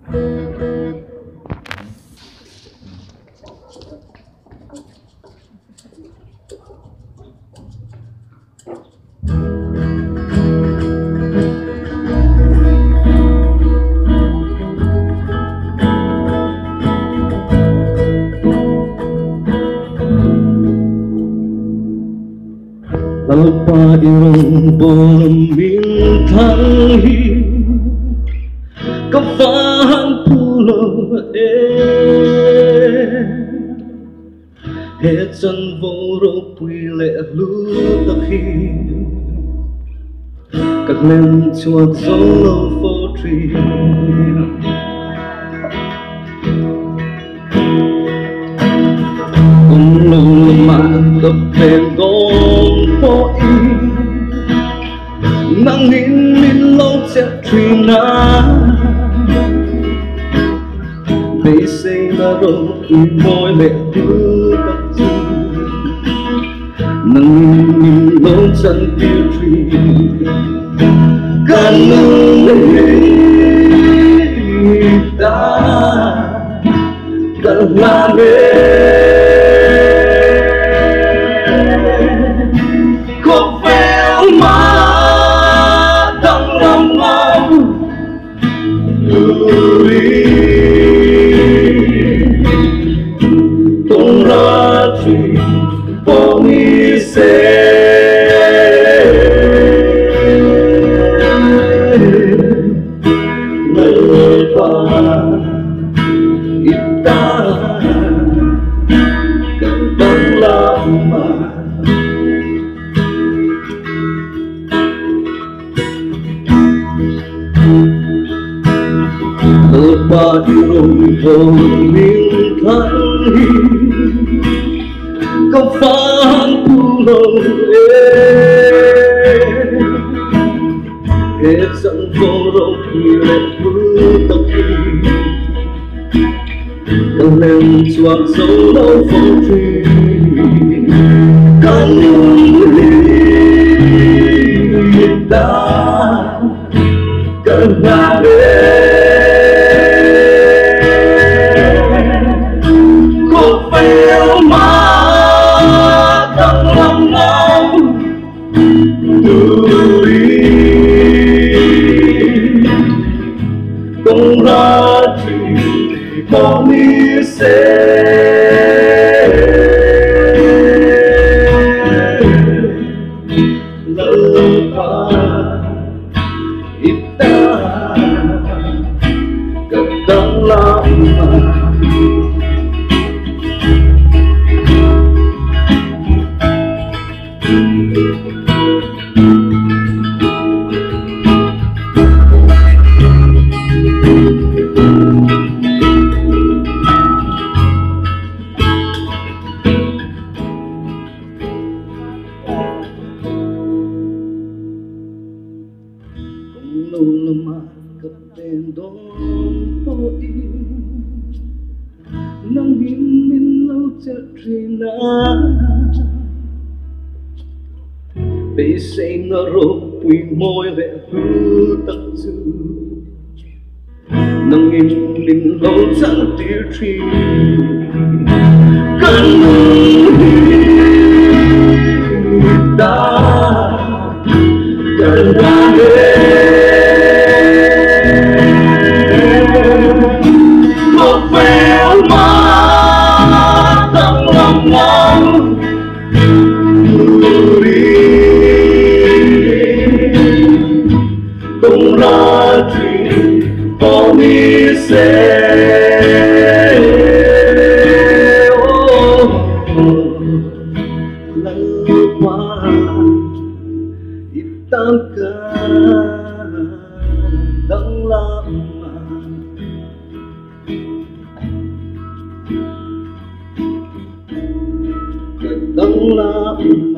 Apa irong boleh tangi Kafang pulau Hết chân vô rô quỳ lệ lưu tập khi Các lên chuột dấu lâu phố trì Ông lâu mà tập tên gom phố y Nang in min lâu chết trì na They say là rô quỳ môi lệ lưu tập chi Nang in min lâu chân tiêu trì Cần ta Cần là Có phèo mà Đang lòng ngóng Lùi Tung ra chỉ Bỏ mi xe Ba irong boleh tangi Kafang pulau Hết dẫn vô rộng hiệp tập khi Cần lên chuột dấu đâu phố trì Cần ta Cần là Không ra chỉ có mi xe lỡ qua ít ta cần đắng lắm mà lâu lama kaptendon po nang himin lâu chatrina被谁那肉会摸来不得住nang himin lâu chẳng tiêu tri cần ta cần ta Tung ra chuyện có mi xe lỡ qua ít tan ca đắng lắm đắng lắm